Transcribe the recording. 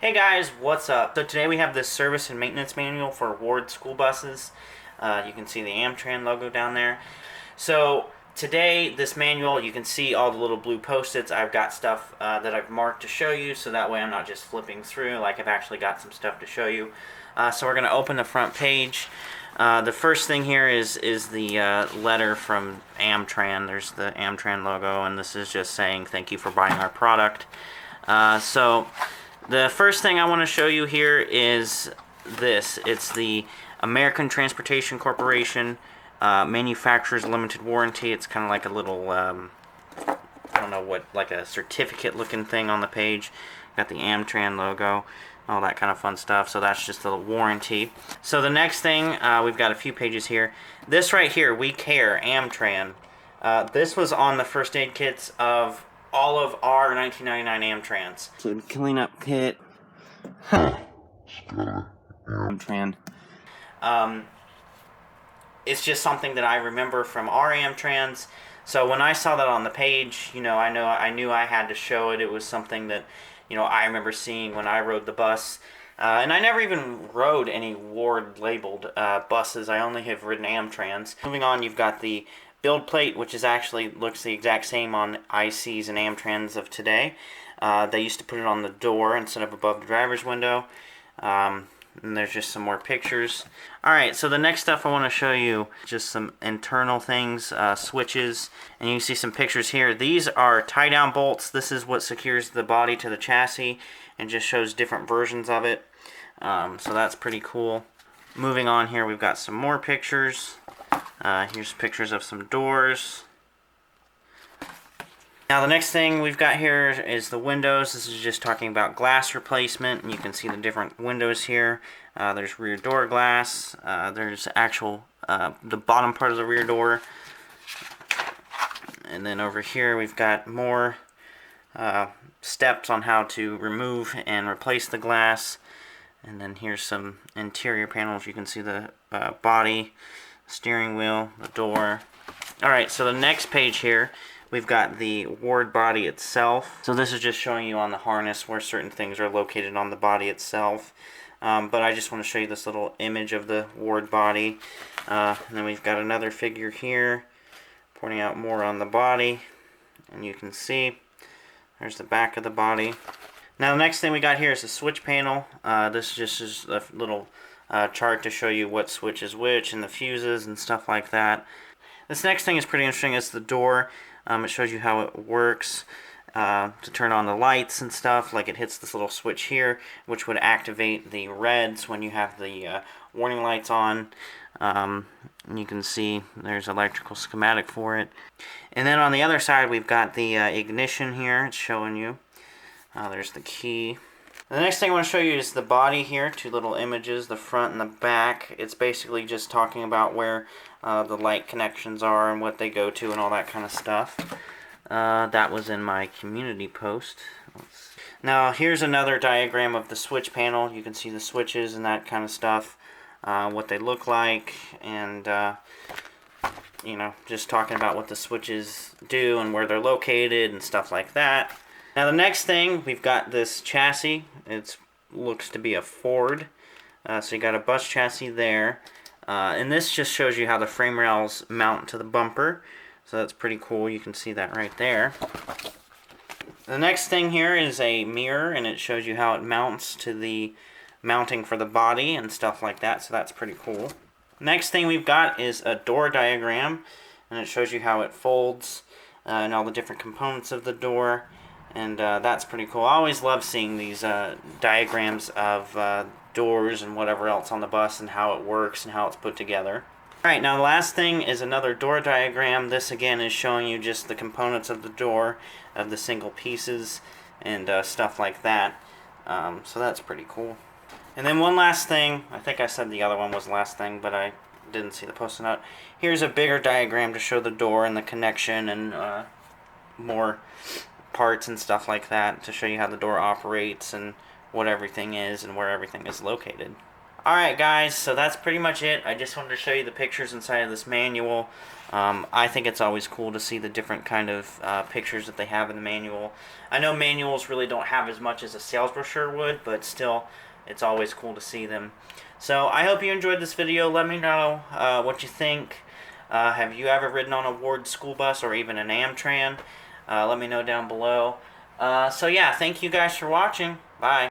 Hey guys, what's up? So today we have this service and maintenance manual for Ward school buses. You can see the Amtran logo down there. So today, this manual, you can see all the little blue post-its. I've got stuff that I've marked to show you, so that way I'm not just flipping through, like I've actually got some stuff to show you. So we're going to open the front page. The first thing here is the letter from Amtran. There's the Amtran logo, and this is just saying thank you for buying our product. So the first thing I want to show you here is this. It's the American Transportation Corporation Manufacturer's Limited Warranty. It's kind of like a little, I don't know what, like a certificate looking thing on the page. Got the Amtran logo, all that kind of fun stuff. So that's just the warranty. So the next thing, we've got a few pages here. This right here, We Care, Amtran. This was on the first aid kits of all of our 1999 Amtrans. So cleanup kit. Amtran. It's just something that I remember from our Amtrans. So when I saw that on the page, I knew I had to show it. It was something that, I remember seeing when I rode the bus. And I never even rode any Ward labeled buses. I only have ridden Amtrans. Moving on, you've got the build plate, which is actually looks the exact same on ICs and Amtrans of today. They used to put it on the door instead of above the driver's window. And there's just some more pictures. Alright, so the next stuff I want to show you, just some internal things, switches, and you can see some pictures here. These are tie-down bolts. This is what secures the body to the chassis and just shows different versions of it. So that's pretty cool. Moving on here, we've got some more pictures. Here's pictures of some doors. Now the next thing we've got here is the windows. This is just talking about glass replacement, and you can see the different windows here. There's rear door glass. There's actual the bottom part of the rear door. And then over here we've got more steps on how to remove and replace the glass. And then here's some interior panels. You can see the body, steering wheel, the door. Alright, so the next page here, we've got the Ward body itself. So this is just showing you on the harness where certain things are located on the body itself. But I just want to show you this little image of the Ward body. And then we've got another figure here pointing out more on the body. And you can see there's the back of the body. Now the next thing we got here is the switch panel. This just is a little chart to show you what switch is which and the fuses and stuff like that. This next thing is pretty interesting. It's the door. It shows you how it works to turn on the lights and stuff. Like it hits this little switch here, which would activate the reds when you have the warning lights on. And you can see there's electrical schematic for it. And then on the other side, we've got the ignition here. It's showing you. There's the key. The next thing I want to show you is the body here. Two little images, the front and the back. It's basically just talking about where the light connections are and what they go to and all that kind of stuff. That was in my community post. Now here's another diagram of the switch panel. You can see the switches and that kind of stuff, what they look like, and just talking about what the switches do and where they're located and stuff like that. Now the next thing, we've got this chassis. It looks to be a Ford. So you got a bus chassis there. And this just shows you how the frame rails mount to the bumper. So that's pretty cool. You can see that right there. The next thing here is a mirror, and it shows you how it mounts to the mounting for the body and stuff like that. So that's pretty cool. Next thing we've got is a door diagram, and it shows you how it folds and all the different components of the door. And that's pretty cool. I always love seeing these diagrams of doors and whatever else on the bus and how it works and how it's put together. Alright, now the last thing is another door diagram. This again is showing you just the components of the door, of the single pieces and stuff like that. So that's pretty cool. And then one last thing, I think I said the other one was the last thing, but I didn't see the Postit Note. Here's a bigger diagram to show the door and the connection and more parts and stuff like that to show you how the door operates and what everything is and where everything is located. Alright guys, so that's pretty much it. I just wanted to show you the pictures inside of this manual. I think it's always cool to see the different kind of pictures that they have in the manual. I know manuals really don't have as much as a sales brochure would, but still, it's always cool to see them. So I hope you enjoyed this video. Let me know what you think. Have you ever ridden on a Ward school bus or even an Amtran? Let me know down below. So yeah, thank you guys for watching. Bye.